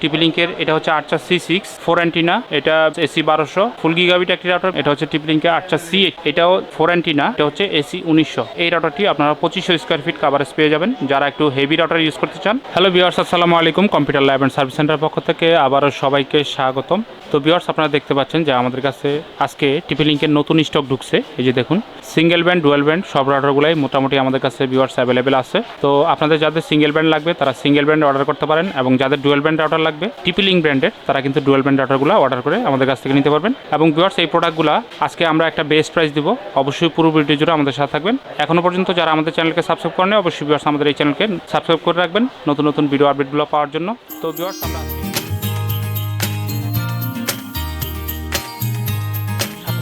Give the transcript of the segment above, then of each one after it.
টিপলিংকের এটা হচ্ছে 8C6 4 antenna, এটা এসি 1200 ফুল গিগাবিট একটি রাউটার। এটা হচ্ছে টিপলিংকের 8C, এটাও 4 অ্যান্টিনা, এটা হচ্ছে এসি 1900। এই রাউটারটি আপনারা 2500 স্কোয়ার ফিট কাভারেজ পেয়ে যাবেন যারা একটু হেভি রাউটার ইউজ করতে চান। হ্যালো ভিউয়ার্স, আসসালামু আলাইকুম। Computer lab and service centre পক্ষ থেকে আবারও সবাইকে স্বাগতম। তো ভিউয়ার্স, আপনারা দেখতে পাচ্ছেন যে আমাদের কাছে আজকে টিপলিংকের নতুন স্টক ঢুকছে। এই যে দেখুন, সিঙ্গেল ব্যান্ড, ডুয়েল ব্যান্ড সব রাউটারগুলাই মোটামুটি আমাদের কাছে ভিউয়ার্স অ্যাভেলেবেল আছে। তো আপনাদের যাদের সিঙ্গেল ব্যান্ড লাগবে তারা সিঙ্গেল ব্যান্ড অর্ডার করতে পারেন, এবং যাদের ডুয়েল ব্যান্ড রাউটার লাগবে টিপলিংক ব্র্যান্ডের তারা কিন্তু ডুয়েল ব্যান্ড রাউটারগুলো অর্ডার করে আমাদের কাছ থেকে নিতে পারবেন। এবং ভিউয়ার্স, এই প্রোডাক্টগুলো আজকে আমরা একটা বেস্ট প্রাইস দিব। অবশ্যই পুরো ভিডিও জুড়ে আমাদের সাথে থাকবেন। এখনো পর্যন্ত যারা আমাদের চ্যানেলকে সাবস্ক্রাইব করেন, অবশ্যই ভিউয়ার্স আমাদের এই চ্যানেলকে সাবস্ক্রাইব করে রাখবেন নতুন নতুন ভিডিও আপডেটগুলো পাওয়ার জন্য। তো ভিউয়ার্স, আমরা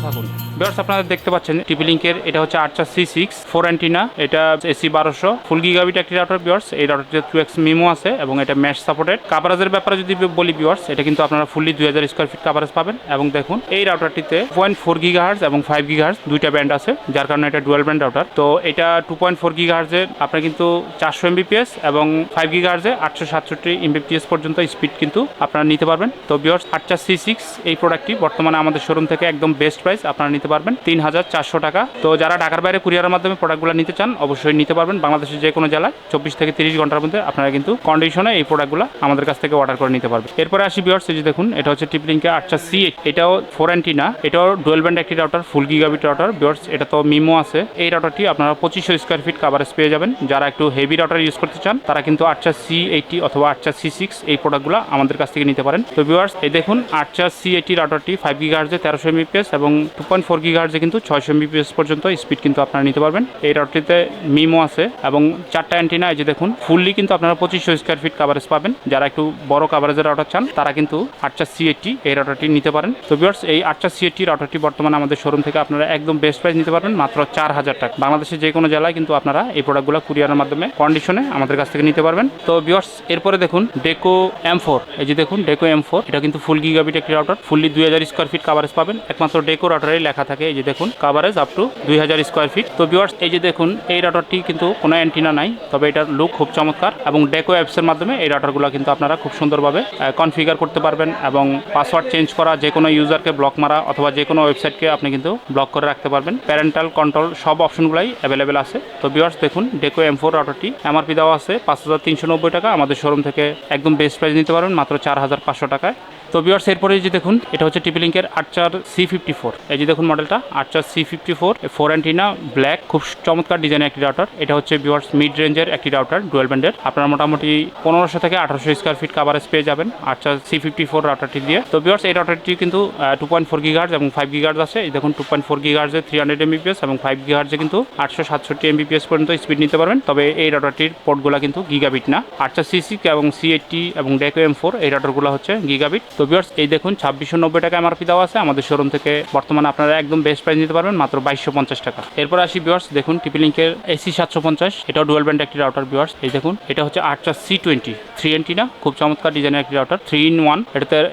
থাকুন। ভিউয়ার্স, আপনারা দেখতে পাচ্ছেন টিপলিংকের এটা হচ্ছে 8C6 4 অ্যান্টিনা, এটা এসি 1200 ফুল গিগাবিট একটি রাউটার। ভিউয়ার্স, এই রাউটারটিতে 2x মিমো আছে এবং এটা ম্যাশ সাপোর্টেড। কাভারেজের ব্যাপারে যদি বলি ভিউয়ার্স, এটা কিন্তু আপনারা ফুললি 2000 স্কোয়ার ফিট কাভারেজ পাবেন। এবং দেখুন, এই রাউটারটিতে 2.4 গিগাহার্জ এবং 5 গিগাহার্জ দুইটা ব্যান্ড আছে, যার কারণে এটা ডুয়াল ব্যান্ড রাউটার। তো এটা 2.4 গিগাহার্জে আপনার কিন্তু 400 Mbps এবং 5 গিগাহার্জে 867 Mbps পর্যন্ত স্পিড কিন্তু আপনারা নিতে পারবেন। তো ভিউয়ার্স, 8C6 এই প্রোডাক্টটি বর্তমানে আমাদের শোরুম থেকে একদম বেস্ট প্রাইস আপনারা নিতে পারবেন 3400 টাকা। তো যারা ঢাকার বাইরে কুরিয়ারের মাধ্যমে প্রোডাক্টগুলো নিতে চান অবশ্যই নিতে পারবেন। বাংলাদেশের যে কোনো জেলায় 24 থেকে 30 ঘন্টার মধ্যে আপনারা কিন্তু কন্ডিশনে এই প্রোডাক্টগুলো আমাদের কাছ থেকে অর্ডার করে নিতে পারবেন। এরপরে আসি ভিউয়ার্স, এই যে দেখুন, এটা হচ্ছে টিপলিংকের 8C, এটাও 4 অ্যান্টিনা, এটাও ডুয়েল ব্যান্ড একটি রাউটার, ফুল গিগাবিট রাউটার। ভিউয়ার্স, এটা তো মিমো আছে। এই রাউটারটি আপনারা 2500 স্কোয়ার ফিট কাভারেজ পেয়ে যাবেন। যারা একটু হেভি রাউটার ইউজ করতে চান তারা কিন্তু 8C80 অথবা 8C6 এই প্রোডাক্টগুলো আমাদের কাছ থেকে নিতে পারেন। তো ভিউয়ার্স, এই দেখুন, 8C80 রাউটারটি 5 গিগাহার্জে 1300 Mbps এবং 2.4 গিগাহার্জে কিন্তু 600 Mbps পর্যন্ত স্পিড কিন্তু আপনারা নিতে পারবেন। এই রাউটারটিতে মিমো আছে এবং 4টা অ্যান্টিনা। এই যে দেখুন, ফুললি কিন্তু আপনারা 2500 স্কোয়ার ফিট কাভারেজ পাবেন। যারা একটু বড় কাভারেজের রাউটার চান তারা কিন্তু 8C80 এই রাউটারটি নিতে পারেন। তো ভিউয়ার্স, এই 8C80 রাউটারটি বর্তমানে আমাদের শোরুম থেকে আপনারা একদম বেস্ট প্রাইস নিতে পারবেন মাত্র 4000 টাকা। বাংলাদেশের যে কোনো জেলায় কিন্তু আপনারা এই প্রোডাক্টগুলো কুরিয়ারের মাধ্যমে কন্ডিশনে আমাদের কাছ থেকে নিতে পারবেন। তো ভিউয়ার্স, এরপরে দেখুন ডেকো M4। এই যে দেখুন, ডেকো M4 এটা কিন্তু ফুল গিগাবিট একটি router, fully 2000 square feet coverage পাবেন। একমাত্র ডেকো রাউটারেই লেখা থাকে। এই যে দেখুন, coverage up to 2000 square feet. তো ভিউয়ার্স, এই যে দেখুন, এই রাউটারটি কিন্তু কোনো অ্যান্টিনা নাই, তবে এটার লুক খুব চমৎকার। এবং ডেকো অ্যাপসের মাধ্যমে এই রাউটারগুলো কিন্তু আপনারা খুব সুন্দরভাবে কনফিগার করতে পারবেন এবং পাসওয়ার্ড চেঞ্জ করা, যে কোনো ইউজারকে ব্লক মারা অথবা যে কোনো ওয়েবসাইটকে আপনি কিন্তু ব্লক করে রাখতে পারবেন। প্যারেন্টাল কন্ট্রোল সব অপশনগুলাই অ্যাভেলেবেল আছে। তো ভিউয়ার্স, দেখুন, ডেকো M4 রাউটারটি এমআরপি দেওয়া আছে 5390 টাকা। আমাদের শোরুম থেকে একদম বেস্ট প্রাইস নিতে পারবেন মাত্র 4500 টাকায়। তো ভিউয়ার্স, এরপরে যে দেখুন, এটা হচ্ছে টিপলিংকের 8C54। এই যে দেখুন মডেলটা 8C54 4 অ্যান্টিনা, ব্ল্যাক, খুব চমৎকার ডিজাইনের একটি রাউটার। এটা হচ্ছে ভিউয়ার্স মিড রেঞ্জের একটি রাউটার, ডুয়েল ব্যান্ডের। আপনারা মোটামুটি 1500 থেকে 1800 স্কোয়ার ফিট কাভারেজ পেয়ে যাবেন 8C54 রাউটারটি দিয়ে। তো ভিউয়ার্স, এই রাউটারটি কিন্তু 2.4 গিগাহার্জ এবং 5 গিগাহার্জ আছে। এই দেখুন, 2.4 গিগাহার্জে 300 Mbps এবং 5 গিগাহার্জে কিন্তু 867 Mbps পর্যন্ত স্পিড নিতে পারবেন। তবে এই রাউটারটির পোর্টগুলো কিন্তু গিগাবিট না। 8C6 এবং C80 এবং ডেকো M4 এই রাউটারগুলো হচ্ছে গিগাবিট। তো ভিউয়ার্স, এই দেখুন, 2690 টাকা এমআরপি দেওয়া আছে। আমাদের শোরুম থেকে বর্তমানে আপনারা একদম বেস্ট প্রাইস নিতে পারবেন মাত্র 2250 টাকা। এরপর আসি ভিউয়ার্স, দেখুন টিপলিংকের AC750, এটাও ডুয়েল ব্যান্ড একটি রাউটার। ভিউয়ার্স, এই দেখুন, এটা হচ্ছে 8C20 3 অ্যান্টিনা, খুব চমৎকার ডিজাইনের একটি রাউটার, 3-in-1।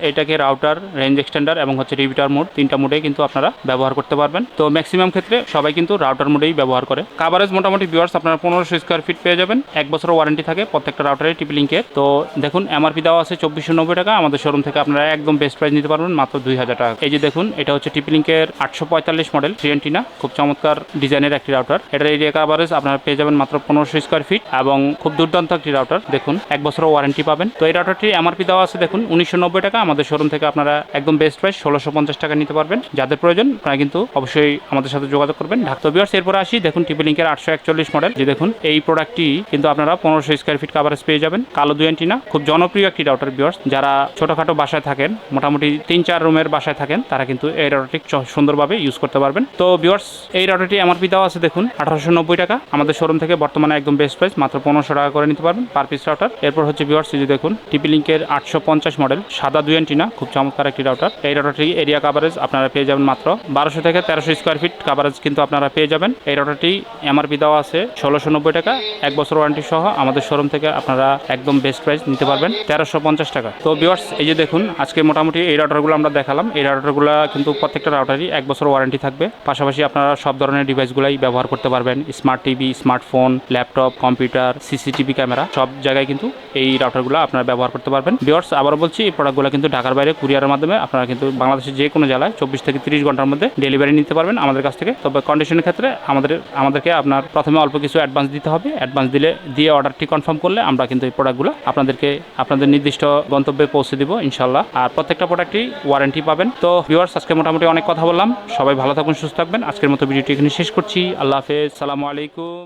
এটাকে রাউটার, রেঞ্জ এক্সটেন্ডার এবং হচ্ছে রিপিটার মোড, তিনটা মোডেই কিন্তু আপনারা ব্যবহার করতে পারবেন। তো ম্যাক্সিমাম ক্ষেত্রে সবাই কিন্তু রাউটার মোডেই ব্যবহার করে। কাভারেজ মোটামুটি ভিউয়ার্স আপনারা 1500 স্কোয়ার ফিট পেয়ে যাবেন। 1 বছরের ওয়ারেন্টি থাকে প্রত্যেকটা রাউটারে টিপলিংকের। তো দেখুন, এমআরপি দেওয়া আছে 2490 টাকা। আমাদের শোরুম থেকে আপনারা একদম বেস্ট প্রাইস নিতে পারবেন মাত্র 2000 টাকা। এই যে দেখুন, এটা হচ্ছে টিপলিংকের 845 মডেল 3 অ্যান্টিনা, খুব চমৎকার ডিজাইনের একটি রাউটার। এটার এরিয়া কাভারেজ আপনারা পেয়ে যাবেন মাত্র 1500 স্কোয়ার ফিট এবং খুব দুর্দান্ত একটি রাউটার। দেখুন, 1 বছরের ওয়ারেন্টি পাবেন। তো এই রাউটারটি এমআরপি দেওয়া আছে দেখুন 1990 টাকা। আমাদের শোরুম থেকে আপনারা একদম বেস্ট প্রাইস 1650 টাকা নিতে পারবেন। যাদের প্রয়োজন আপনারা কিন্তু অবশ্যই আমাদের সাথে যোগাযোগ করবেন। তো ভিউয়ার্স, এরপর আসি, দেখুন টিপলিংকের 841 মডেল। যে দেখুন, এই প্রোডাক্টটি কিন্তু আপনারা 1500 স্কোয়ার ফিট কাভারেজ পেয়ে যাবেন। কালো 2 অ্যান্টিনা, খুব জনপ্রিয় একটি রাউটার। ভিউয়ার্স, যারা ছোটখাটো বাসায় থাকেন, মোটামুটি 3-4 রুমের বাসায় থাকেন, তারা কিন্তু এই রাউটারটি সুন্দরভাবে ইউজ করতে পারবেন। তো ভিউয়ার্স, এই রাউটারটি এমআরপি দেওয়া আছে দেখুন 1890 টাকা। আমাদের শোরুম থেকে বর্তমানে একদম বেস্ট প্রাইস মাত্র 1500 টাকা করে নিতে পারবেন পার পিস রাউটার। এরপর হচ্ছে ভিউয়ার্স, এই যে দেখুন, টিপলিংকের 850 মডেল সাদা 2 অ্যান্টিনা, খুব চমৎকার একটি রাউটার। এই রাউটারটি এরিয়া কাভারেজ আপনারা পেয়ে যাবেন মাত্র 1200 থেকে 1300 স্কোয়ার ফিট কাভারেজ কিন্তু আপনারা পেয়ে যাবেন। এই রাউটারটি এমআরপি দেওয়া আছে 1690 টাকা, 1 বছর ওয়ারেন্টি সহ। আমাদের শোরুম থেকে আপনারা একদম বেস্ট প্রাইস নিতে পারবেন 1350 টাকা। তো ভিউয়ার্স, এই যে দেখুন, আজকে মোটামুটি এই রাউটারগুলো আমরা দেখালাম। এই রাউটারগুলো কিন্তু প্রত্যেকটা রাউটারই 1 বছর ওয়ারেন্টি থাকবে। পাশাপাশি আপনারা সব ধরনের ডিভাইসগুলাই ব্যবহার করতে পারবেন। Smart TV, smartphone, laptop, computer, CCTV camera সব জায়গায় কিন্তু এই রাউটারগুলো আপনারা ব্যবহার করতে পারবেন। ভিউয়ার্স, আবারও বলছি, এই প্রোডাক্টগুলো কিন্তু ঢাকার বাইরে কুরিয়ারের মাধ্যমে আপনারা কিন্তু বাংলাদেশের যে কোনো জেলায় 24 থেকে 30 ঘন্টার মধ্যে ডেলিভারি নিতে পারবেন আমাদের কাছ থেকে। তবে কন্ডিশনের ক্ষেত্রে আমাদেরকে আপনার প্রথমে অল্প কিছু অ্যাডভান্স দিতে হবে। অ্যাডভান্স দিয়ে অর্ডারটি কনফার্ম করলে আমরা কিন্তু এই প্রোডাক্টগুলো আপনাদের নির্দিষ্ট গন্তব্যে পৌঁছে দিব ইনশাল্লাহ। আর প্রত্যেকটা প্রোডাক্টই ওয়ারেন্টি পাবেন। তো ভিউয়ার্স, আজকে মোটামুটি অনেক কথা বললাম। সবাই ভালো থাকুন, সুস্থ থাকবেন। আজকের মতো ভিডিওটি এখানে শেষ করছি। আল্লাহ হাফেজ, সালামু আলাইকুম।